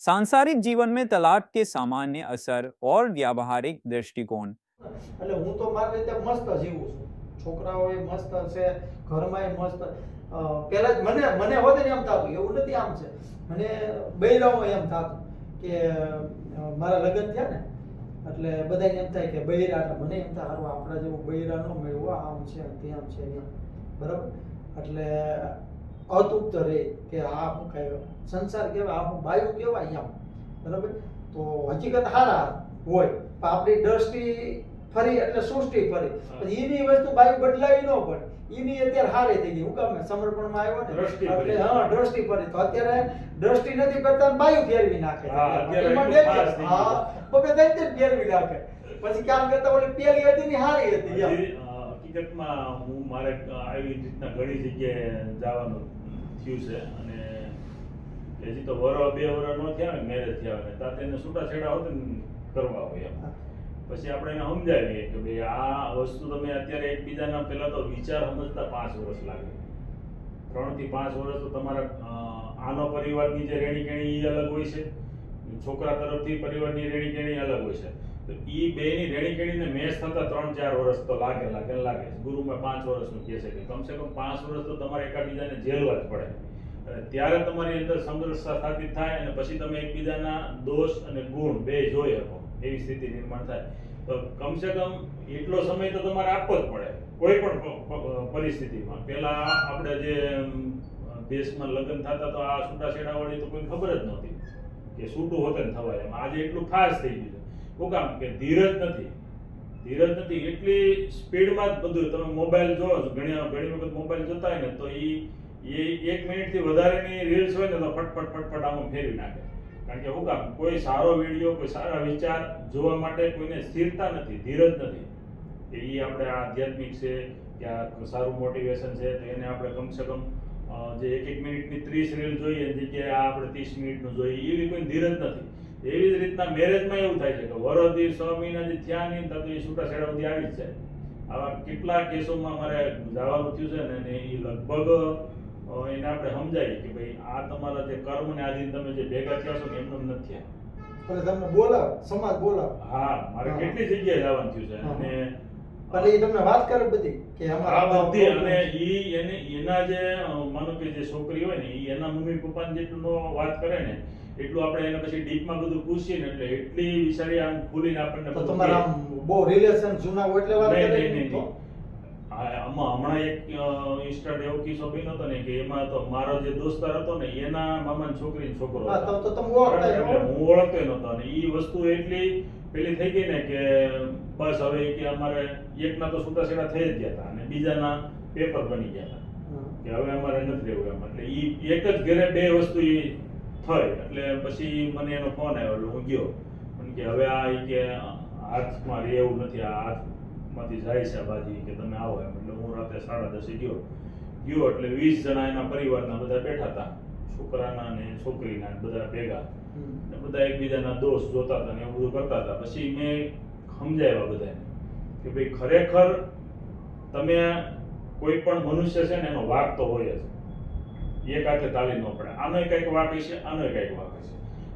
सांसारिक जीवन में तलाक के सामान्य असर और व्यावहारिक दृष्टिकोण। એટલે હું તો મારી રીતે મસ્ત જીવું છું. છોકરાઓ એ મસ્ત છે, ઘરમાં એ મસ્ત. પહેલા જ મને હોતે ને એમ થતું, એવું નથી આમ છે. મને બૈરાઓ એમ થતું કે મારા લગ્ન થયા ને એટલે બધાને એમ થાય કે બૈરા, એટલે મને એમ થાય હારું આપણા જેવું બૈરા ન મળ્યું, આમ છે તેમ છે એમ. બરાબર. એટલે અતુપ્ત રહે કે આ હું કહેવાય સંસાર કહેવાય, આ હું બાયું કહેવાય એમ. બરાબર. તો હકીકત હારા હોય પણ આપણી દ્રષ્ટિ ફરી એટલે સૃષ્ટિ ફરી. પછી એની વસ્તુ બાયું બદલાવી ન પડે. એની અત્યારે હારે થઈ ગઈ. હું કામ સમર્પણમાં આવ્યો ને એટલે હા દ્રષ્ટિ ફરી. તો અત્યારે દ્રષ્ટિ નથી કરતા બાયું ફેરવી નાખે. હા પગે દઈ ફેરવી નાખે. પછી કામ કરતા ઓલી પેલી હતી ને હારી હતી એમ. હકીકતમાં હું મારે આવી રીતના ઘણી જગ્યાએ જવાનું થયું છે અને હજી તો બે વરસ નો થયા ને મેરેજ થયા ને ત્યાં તેને છૂટાછેડા હોત ને કરવા હોય એમ. પછી આપણે એને સમજાવીએ કે ભાઈ આ વસ્તુ તમે અત્યારે એકબીજાના પહેલા તો વિચાર સમજતા 5 વર્ષ લાગે. 3 થી 5 વર્ષ તો તમારા આનો પરિવારની જે રેણીકેણી એ અલગ હોય છે, છોકરા તરફથી પરિવારની રેણીકેણી અલગ હોય છે. તો એ બેની રેણીકેણીને મેચ થતા 3-4 વર્ષ તો લાગે. ગુરુમાં 5 વર્ષનું કહે છે કે કમસે કમ 5 વર્ષ તો તમારે એકાબીજાને ઝેલવા જ પડે. અને ત્યારે તમારી અંદર સમરસતા સ્થાપિત થાય અને પછી તમે એકબીજાના દોષ અને ગુણ બે જોઈ શકો એવી સ્થિતિ નિર્માણ થાય. તો કમસે કમ એટલો સમય તો તમારે આપવો જ પડે કોઈ પણ પરિસ્થિતિમાં. પહેલા આપણે જે દેશમાં લગ્ન થતા તો આ છૂટાછેડા વાળી તો કોઈ ખબર જ નહોતી કે છૂટું હોતે ને થવાય એમ. આજે એટલું ફાસ્ટ થઈ ગયું છે. શું કામ કે ધીરજ નથી. એટલી સ્પીડમાં જ બધું. તમે મોબાઈલ જોવો છો, ઘણી વખત મોબાઈલ જોતા હોય ને તો એ 1 મિનિટથી વધારેની રીલ્સ હોય ને તો ફટફટ આમાં ફેરવી નાખે. કારણ કે શું કામ કોઈ સારો વિડીયો, કોઈ સારા વિચાર જોવા માટે કોઈને સ્થિરતા નથી, ધીરજ નથી. કે એ આપણે આધ્યાત્મિક છે કે આ સારું મોટિવેશન છે તો એને આપણે કમસે કમ જે 1 મિનિટની 30 રીલ જોઈએ એની જગ્યાએ આ આપણે 30 મિનિટનું જોઈએ એવી કોઈ ધીરજ નથી. એવી જ રીતના મેરેજમાં એવું થાય છે કે વરદી 6 મહિના જે થયા નહીં તો એ છૂટાછેડા સુધી આવી જ જાય. આવા કેટલા કેસોમાં મારે જવાનું થયું છે ને એ લગભગ એને આપણે સમજાવીએ કે ભાઈ આ તમારા જે કર્મને આધીન તમે જે ભેગા થયા છો ને એમનું નથી થયા. એટલે તમને બોલાવ, સમાજ બોલાવ. હા, મારે કેટલી જગ્યાએ જવાનું થયું છે અને એટલે એ તમને વાત કરે બધી કે અમારા બધી. અને એના જે માનો કે જે છોકરી હોય ને એ એના મમ્મી પપ્પાને જેટલું વાત કરે ને એટલું આપણે એને પછી ડીપમાં બધું પૂછીએ ને એટલે એટલી વિચારી આમ ખુલીને આપણને તમારા બહુ રિલેશન જૂના હોય એટલે વાત કરે. નહીં. હમણાં એક ઇન્સ્ટન્ટ એવો કિસ્સો બન્યો હતો ને કે એમાં તો મારો જે દોસ્તાર હતો ને એના મામાની છોકરીનો છોકરો હતો. તો તમે ઓળખતા એટલે હું ઓળખતો નહોતો અને એ વસ્તુ એટલી પેલી થઈ ગઈ ને કે બસ હવે કે અમારે એકના તો છૂટાછેડા થઈ જ ગયા હતા અને બીજાના પેપર બની ગયા હતા કે હવે અમારે નથી રહેવું એમ. એટલે એ એક જ ઘરે બે વસ્તુ એ થઈ. એટલે પછી મને એનો ફોન આવ્યો એટલે હું ગયો કે હવે આ કે હાથમાં રહેવું નથી, આ હાથમાંથી જાય છે બાજી કે તમે આવો એમ. એટલે હું રાતે 10:30 ગયો એટલે 20 જણા એના પરિવારના બધા બેઠા હતા, છોકરાના ને છોકરીના બધા ભેગા. બધા એકબીજાના દોષ જોતા હતા ને એવું બધું કરતા હતા. પછી મેં સમજાવ્યા બધાને કે ભાઈ ખરેખર તમે કોઈ પણ મનુષ્ય છે ને એનો વાક તો હોય જ, એક હાથે તાળી ન પડે. આનો કંઈક વાક હશે, આનો કંઈક વાક હશે.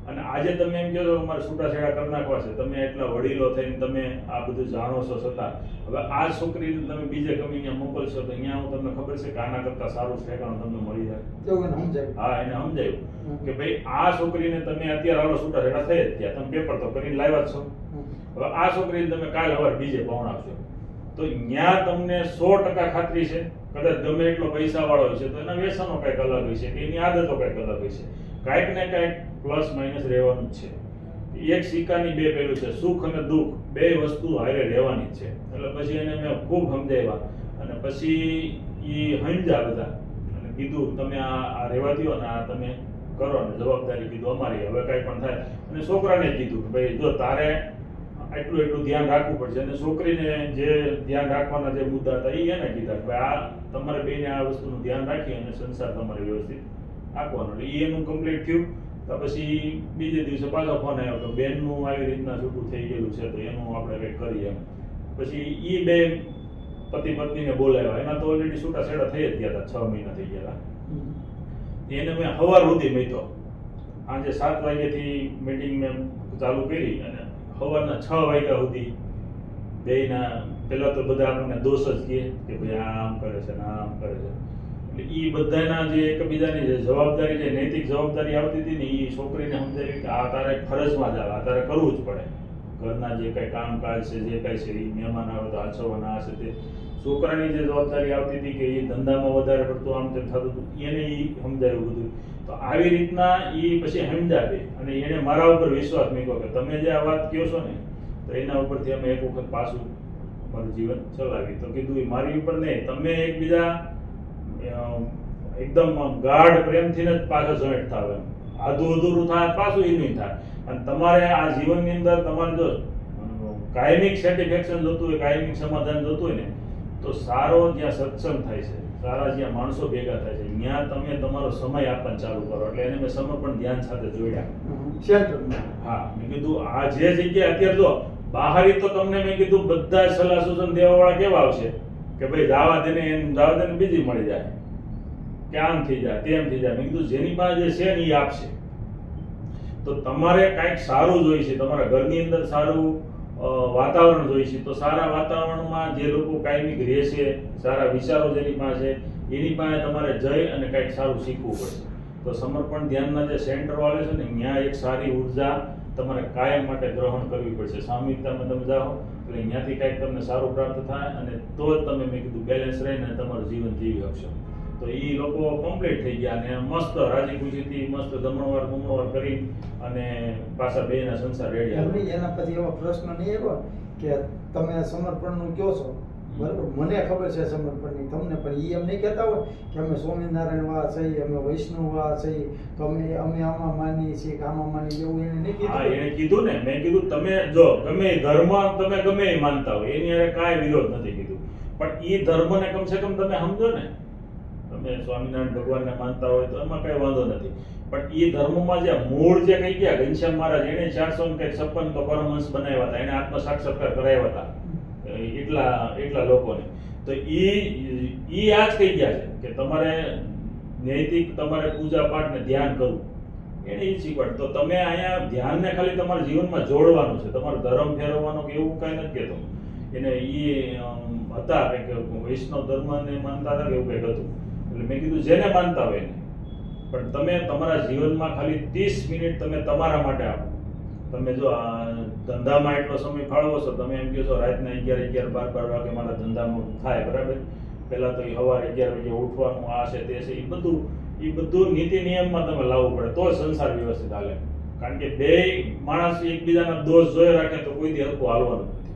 અને આજે તમે એમ કહો છો અમારે છૂટાછેડા કરી નાખવા છે, તમે એટલા વડીલો થઈને તમે આ બધું જાણો છો છતાં હવે આ છોકરીને તમે બીજે ગમે અહીંયા મોકલશો તો અહીંયા હું તમને ખબર છે કે આના કરતા સારું ઠેકાણું તમને મળી જાય. હા, એને સમજાયું કે ભાઈ આ છોકરીને તમે અત્યારે હાલો છૂટાછેડા થઈ જ ગયા, તમે પેપર તો કરીને લાવ્યા જ છો. હવે આ છોકરીને તમે કાલ સવારે બીજે પહોંચાડશો તો ત્યાં તમને 100% ખાતરી છે કદાચ ગમે એટલો પૈસા વાળો હોય છે તો એના વ્યસનો કંઈક અલગ હોય છે કે એની આદતો કંઈક અલગ હોય છે. કાંઈક ને કાંઈક પ્લસ માઇનસ રહેવાનું જ છે. એક સિક્કાની બે પહેલું છે, સુખ અને દુઃખ બે વસ્તુ હારે રહેવાની જ છે. એટલે પછી એને મેં ખૂબ સમજાવ્યા અને પછી એ સમજ્યા બધા અને કીધું તમે આ રહેવા દો અને આ તમે કરો ને જવાબદારી કીધું અમારી હવે કાંઈ પણ થાય. અને છોકરાને કીધું કે ભાઈ જો તારે એટલું ધ્યાન રાખવું પડશે. અને છોકરીને જે ધ્યાન રાખવાના જે મુદ્દા હતા એ એને કીધા કે ભાઈ આ તમારે બેને આ વસ્તુનું ધ્યાન રાખી અને સંસાર તમારે વ્યવસ્થિત આપવાનો. એટલે એનું કમ્પ્લીટ થયું. તો પછી બીજે દિવસે પાછો ફોન આવ્યો કે બેનનું આવી રીતના છૂટું થઈ ગયેલું છે તો એનું આપણે કંઈક કરીએ એમ. પછી એ બે પતિ પત્નીને બોલાવ્યા. એના તો ઓલરેડી છૂટાછેડા થઈ જ ગયા હતા, 6 મહિના થઈ ગયા હતા. એને મેં સવાર સુધી મેં તો સાંજે 7 વાગ્યાથી મીટિંગ મેં ચાલુ કરી અને સવારના 6 વાગ્યા સુધી બેયના પહેલા તો બધા આપણને દોષ જ કહે કે ભાઈ આ આમ કરે છે ને આ આમ કરે છે. એટલે એ બધાના જે એકબીજાની જે જવાબદારી, જે નૈતિક જવાબદારી આવતી હતી ને, એ છોકરીને સમજાવી કે આ તારે ફરજમાં જ આવે, આ તારે કરવું જ પડે. ઘરના જે કંઈ કામકાજ છે, જે કંઈ છે, એ મહેમાન આવે તો હાચવવાના આ છે તે. છોકરાની જે જવાબદારી આવતી હતી કે એ ધંધામાં વધારે પડતું આમ તેમ થતું હતું, એને એ સમજાવ્યું બધું. તો આવી રીતના એ પછી સમજાવે અને એને મારા ઉપર વિશ્વાસ મૂક્યો કે તમે જે આ વાત કહો છો ને, તો એના ઉપરથી અમે એક વખત પાછું મારું જીવન ચલાવી. તો કીધું એ મારી ઉપર નહીં, તમે એકબીજા એકદમ ગાઢ પ્રેમથી જ પાછા જોઈન્ટ થાવ, એમ આધું અધૂરું થાય પાછું એ નહીં થાય. અને તમારે આ જીવનની અંદર તમારે જો કાયમિક સેટિસ્ફેક્શન જોતું હોય, કાયમિક સમાધાન જોતું હોય ને, તો સારો જ્યાં સત્સંગ થાય છે, સારા જ્યાં માણસો ભેગા થાય છે, ત્યાં તમે તમારો સમય આપવાનું ચાલુ કરો. એટલે એને મેં સમર્પણ ધ્યાન સાથે જોડ્યા. હા, મેં કીધું આ જે જગ્યાએ અત્યારે જો બહાર તો તમને મેં કીધું બધા સલાહ સૂચન દેવા વાળા કેવા આવશે કે ભાઈ જવા દે ને, એમ જવા દે ને, બીજી મળી જાય કે આમ થઈ જાય તેમ થઈ જાય. મેં કીધું જેની પાસે જે છે ને એ આપશે. તો તમારે કાંઈક સારું જોઈએ છે, તમારા ઘરની અંદર સારું વાતાવરણ જોઈએ છે. તો સારા વાતાવરણમાં જે લોકો કાયમિક રહે છે, સારા વિચારો જેની પાસે, એની પાસે તમારે જઈ અને કાંઈક સારું શીખવું પડશે. તો સમર્પણ ધ્યાનના જે સેન્ટર વાળે છે ને, ત્યાં એક સારી ઉર્જા તમારે કાયમ માટે ગ્રહણ કરવી પડશે. સામૂહિકતામાં તમે જાઓ એટલે અહીંયાથી કાંઈક તમને સારું પ્રાપ્ત થાય અને તો જ તમે મેં કીધું બેલેન્સ રહીને તમારું જીવન જીવી શકશો. તો એ લોકો કમ્પ્લીટ થઈ ગયા અને મસ્ત રાજી ખુશીથી મસ્ત જમણવાર કરી અને પાછા બેના સંસાર રેડી. એના પછી એવો પ્રશ્ન નહીં આવ્યો કે તમે સમર્પણનું કહો છો, બરાબર, મને ખબર છે સમર્પણની, તમને પણ એ એમ નહીં કહેતા હોય કે અમે સ્વામિનારાયણ વાળા છીએ, અમે વૈષ્ણવ વાળા છીએ, તો અમે આમાં માનીએ છીએ કે આમાં માની, એવું એને નહીં કીધું. હા, એને કીધું ને, મેં કીધું તમે જો ગમે ધર્મ તમે ગમે એ માનતા હોય એની હારે કાંઈ વિરોધ નથી કીધું, પણ એ ધર્મને કમસે કમ તમે સમજો ને. તમે સ્વામિનારાયણ ભગવાનને માનતા હોય તો એમાં કઈ વાંધો નથી, પણ એ ધર્મમાં જે મૂળ જે કઈ ગયા ઘનશ્યામ મહારાજ, એને 456 તો પરમહંસ બનાવ્યા હતા, એને આત્મ સાક્ષાત્કાર કરાવ્યા હતા એટલા લોકોને. તો ઈ આજ કહી ગયા છે કે તમારે નૈતિક, તમારે પૂજા પાઠ ને ધ્યાન કરવું, એને ઈ શીખવાડ. તો તમે અહીંયા ધ્યાનને ખાલી તમારા જીવનમાં જોડવાનું છે, તમારો ધર્મ ફેરવવાનો કે એવું કઈ નથી કહેતો. એને ઈ હતા કે વૈષ્ણવ ધર્મને માનતા હતા કે એવું કંઈક હતું. એટલે મેં કીધું જેને માનતા હોય એને, પણ તમે તમારા જીવનમાં ખાલી 30 મિનિટ તમે તમારા માટે આપો. તમે જો આ ધંધામાં એટલો સમય ફાળવો છો, તમે એમ કહો છો રાતના 11 12 વાગે મારા ધંધામાં થાય, બરાબર. પહેલા તો એ સવારે 11 વાગે ઉઠવાનું, આ છે તે છે, એ બધું નીતિ નિયમમાં તમે લાવવું પડે તો સંસાર વ્યવસ્થિત હાલે. કારણ કે બે માણસ એકબીજાના દોષ જોઈ રાખે તો કોઈ દી હરખું હાલવાનું નથી,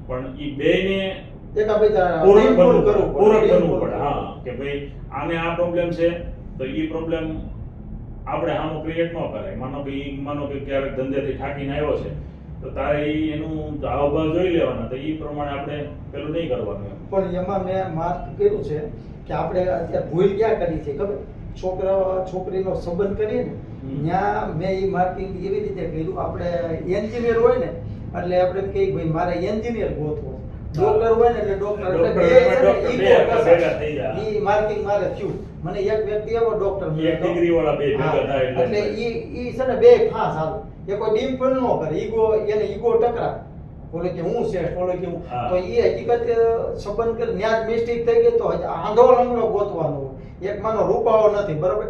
પણ એ બેને પૂરક બનવું પડે. હા, કે ભાઈ આને આ પ્રોબ્લેમ છે તો એ પ્રોબ્લેમ આપણે આમાં ક્રિએટ ન કરાય. માનો કે ક્યારેક ધંધેથી થાકીને આવ્યો છે તો તારે એનું હાવભાવ જોઈ લેવાના, તો એ પ્રમાણે આપણે પેલું નહીં કરવાનું. પણ એમાં મેં માર્ક કર્યું છે કે આપણે અત્યારે ભૂલ ક્યાં કરી છે ખબર? છોકરીનો સંબંધ કરીએ ને, ત્યાં મેં એ માર્કિંગ એવી રીતે કર્યું, આપણે એન્જિનિયર હોય ને એટલે આપણે કહીએ ભાઈ મારે એન્જિનિયર ગોતવો, ડોક્ટર હોય ને એટલે ડોક્ટર, એટલે ઈ માર્કિંગ મારે થયું. મને એક વ્યક્તિ એવો ડોક્ટર ડિગ્રી વાળા બે ભેગા થાય એટલે ઈ છે ને બે ફાસ હાલ, એ કોઈ ડીમ પણ ન કરે, ઈગો ટકરા, બોલે કે હું શ્રેષ્ઠ, બોલે કે હું, તો એ હકીકત સંબંધ કરે ન્યાજ મિસ્ટેક થઈ ગઈ તો આંધો લંગડો ગોતવાનો. એક માનો રૂપાળો નથી, બરોબર,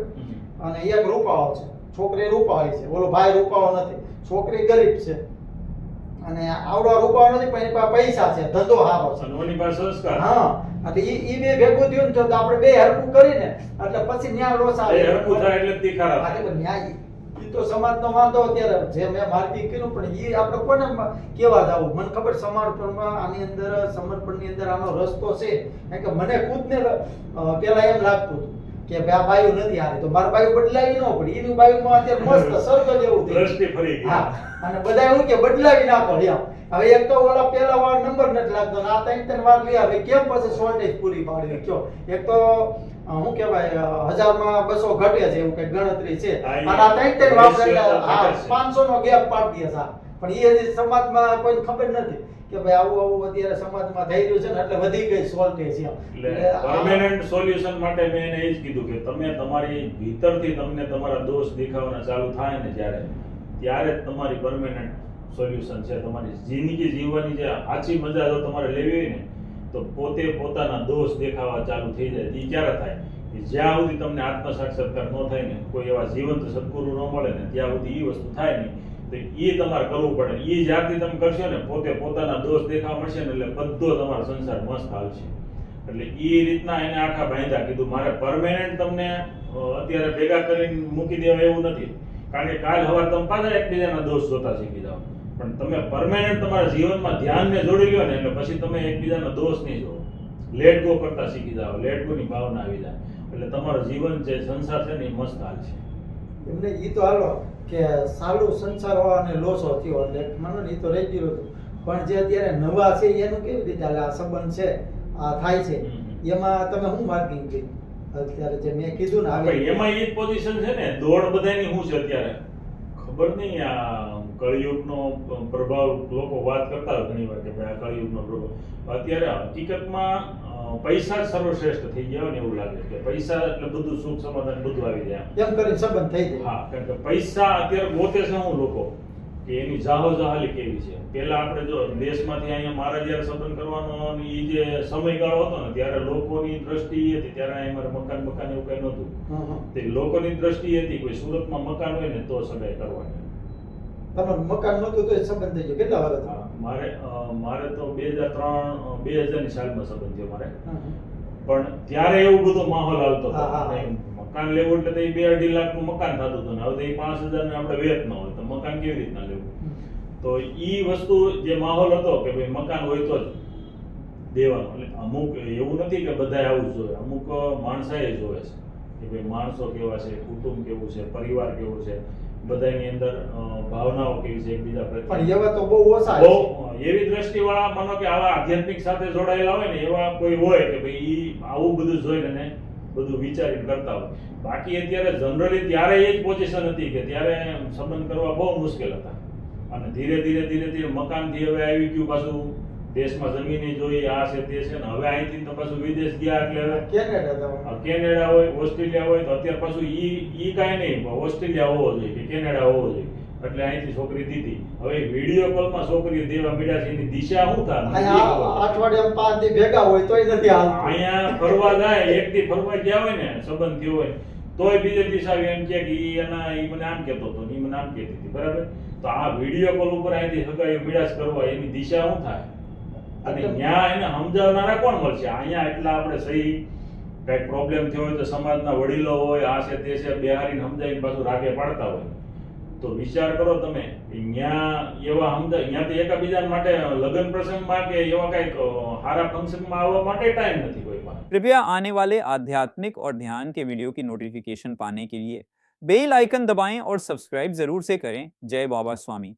અને એક રૂપાળો છે, છોકરી રૂપાળી છે, ઓલો ભાઈ રૂપાળો નથી, છોકરી ગરીબ છે, અને આવડો રૂપાળો નથી પણ એની પાસે પૈસા છે, ધંધો સારો છે, એની પાસે સંસ્કાર. હા, એટલે ઈ બે ભેગું થયું ને તો આપણે બે હરકું કરીને એટલે પછી ન્યાય રોષ આવે, હરકું થાય એટલે તી ખરાબ. હા, તો ન્યાય ઈ તો સમાજનો વાંધો અત્યારે જે મેં માર્કિંગ કર્યું, પણ ઈ આપણે કોને કેવા જાવું? મને ખબર સમર્પણમાં આની અંદર, સમર્પણની અંદર આનો રસ્તો છે, કારણ કે મને ખુદને પેલા એમ લાગતું હતું કે ભાઈ આ બાયું નથી હારી, તો મારા બાયું બદલાવી ન પડી, એની બાયુમાં અત્યારે મસ્ત સ્વર્ગ જેવું થઈ. હા, અને બધા એવું કે બદલાવી નાખો એમ. હવે એક તો ઓલા પેલા વાર નંબર નથી લાગતો, આ 3 વાર લઈ આવે, કેમ પછી શોર્ટેજ પૂરી પાડવી કયો? એક તો શું કહેવાય 1000 માં 200 ઘટે છે એવું કઈ ગણતરી છે, અને આ 3 વાપરે 500 નો ગેપ પાડી દે છે. પણ એ હજી સમાજમાં કોઈને ખબર નથી કે ભાઈ આવું અત્યારે સમાજમાં થઈ રહ્યું છે ને એટલે વધી ગઈ સોલ્ટેજ એમ. એટલે પરમેનન્ટ સોલ્યુશન માટે મેં એને એ જ કીધું કે તમે તમારી ભીતરથી તમને તમારા દોષ દેખાવાના ચાલુ થાય ને ત્યારે જ તમારી પરમેનન્ટ સોલ્યુશન છે. તમારી જિંદગી જીવવાની જે સાચી મજા જો તમારે લેવી હોય ને તો પોતે પોતાના દોષ દેખાવા ચાલુ થઈ જાય. એ ક્યારે થાય? જ્યાં સુધી તમને આત્મ સાક્ષાત્કાર ન થાય ને, કોઈ એવા જીવંત સદગુરુ ન મળે ને, ત્યાં સુધી એ વસ્તુ થાય નહીં. તો એ તમારે કરવું પડે. એ જ્યારથી તમે કરશો ને, પોતે પોતાના દોષ દેખાવા મળશે ને, એટલે બધો તમારો સંસાર મસ્ત હાલશે. એટલે એ રીતના એને આખા બાંધ્યા. કીધું મારે પરમેનન્ટ તમને અત્યારે ભેગા કરીને મૂકી દેવા એવું નથી, કારણ કે કાલ સવારે તમે પાછા એકબીજાના દોષ જોતા શીખી જાઓ. પણ તમે પરમેનન્ટ તમારા જીવનમાં ધ્યાનને જોડી લો ને, એટલે પછી તમે એકબીજાના દોષ નહીં જોવો, લેટ ગો કરતા શીખી જાઓ, લેટ ગો ની ભાવના આવી જાય. એટલે તમારું જીવન છે, સંસાર છે ને, એ મસ્ત હાલ છે. એમને ઈ તો હાલો કે સાલું સંસાર અને લોસો થયો એટલે માનો ને ઈ તો રહી ગયું હતું. પણ જે અત્યારે નવા છે એનું કેવી રીતે હાલે? આ સંબંધ છે, આ થાય છે, એમાં તમે શું માર્કિંગ કરી અત્યારે જે મેં કીધું ને આવે એમાં એ જ પોઝિશન છે ને, દોડ બધાની શું છે અત્યારે ખબર નહીં. આ કળિયુગનો પ્રભાવ લોકો વાત કરતા હોય ઘણી વાર કે ભાઈ આ કળિયુગનો પ્રભાવ. અત્યારે હકીકતમાં પૈસા જ સર્વશ્રેષ્ઠ થઈ ગયા હોય ને એવું લાગે કે પૈસા એટલે બધું સુખ સમાધાન બધું આવી જાય એમ કરીને સંબંધ થઈ જાય. હા, કારણ કે પૈસા અત્યારે ગોતે છે હું લોકો કે એની જાહો જહાલી કેવી છે. પેલા આપણે જો દેશમાંથી અહીંયા મારા જયારે સંબંધ કરવાનો એ જે સમયગાળો હતો ને, ત્યારે લોકોની દ્રષ્ટિ એ હતી, ત્યારે અહીંયા મારે મકાન એવું કઈ નહોતું. તે લોકોની દ્રષ્ટિ હતી કોઈ સુરતમાં મકાન હોય ને તો સગાઈ કરવાની. તમારું મકાન નહોતું તો સંબંધ થઈ ગયો. કેટલા વર્ષ? મારે તો 2003 ની સાલમાં સંબંધ થયો મારે. પણ ત્યારે એવું બધો માહોલ હાલતો હતો. મકાન લેવું એટલે તો 2-2.5 લાખનું મકાન થતું હતું ને, હવે તો 5,000 ને આપણે વેત ન હોય તો મકાન કેવી રીતના લેવું? તો ઈ વસ્તુ જે માહોલ હતો કે ભાઈ મકાન હોય તો જ દેવાનું. એટલે અમુક એવું નથી કે બધાય આવું જ જોઈએ, અમુક માણસાએ જોવે છે કે ભાઈ માણસો કેવા છે, કુટુંબ કેવું છે, પરિવાર કેવો છે, બધાની અંદર ભાવનાઓ કેવી છે એકબીજા પ્રત્યે. પણ એવા તો બહુ ઓછા છે. એવી દ્રષ્ટિવાળા માનો કે આવા આધ્યાત્મિક સાથે જોડાયેલા હોય ને, એવા કોઈ હોય કે ભાઈ ઈ આવું બધું જોઈને ને બધું વિચારીને કરતા હોય. બાકી અત્યારે જનરલી ત્યારે એ જ પોઝિશન હતી કે ત્યારે સંબંધ કરવા બહુ મુશ્કેલ હતા. અને ધીરે ધીરે મકાનથી હવે આવી ગયું પાછું દેશમાં જમીન જોઈ, આ છે તે છે ને, હવે અહીંથી તો પાછું વિદેશ ગયા એટલે હવે કેનેડા હોય, ઓસ્ટ્રેલિયા હોય, તો અત્યારે પાછું ઈ કાંઈ નહીં, ઓસ્ટ્રેલિયા હોવો જોઈએ કે કેનેડા હોવો જોઈએ, એટલે અહીંથી છોકરી દીધી. હવે વિડીયો કોલમાં છોકરીઓ દેવા મળ્યા છે, એની દિશા શું થાય? અઠવાડિયામાં 5 દી ભેગા હોય તોય નથી હાલતું. અહીંયા ફરવા જાય, એક દી ફરવા ગયા હોય ને, સંબંધ થયો હોય તોય બીજે દિશા એમ કે ઈ મને આમ કહેતો હતો, ઈ મને આમ કહેતી હતી, બરાબર? તો આ વિડીયો કોલ ઉપર અહીંથી હગાઈ મિડાસ કરવા, એની દિશા શું થાય? અને ત્યાં એને સમજાવનારા કોણ મળશે? અહીંયા એટલા આપણે સહી કઈક પ્રોબ્લેમ થયો હોય તો સમાજના વડીલો હોય, આ છે તે છે, બેહારીને સમજાવીને પાછું રાગે પાડતા હોય. તો વિચાર કરો તમે, ત્યાં એવા સમજાય, ત્યાંથી એકાબીજા માટે લગ્ન પ્રસંગમાં કે એવા કઈક સારા ફંક્શનમાં આવવા માટે ટાइम નથી કોઈ પાસે. कृपया आने वाले आध्यात्मिक और ध्यान के वीडियो की नोटिफिकेशन पाने के लिए बेल आइकन दबाएं और सब्सक्राइब जरूर से करें। जय बाबा स्वामी।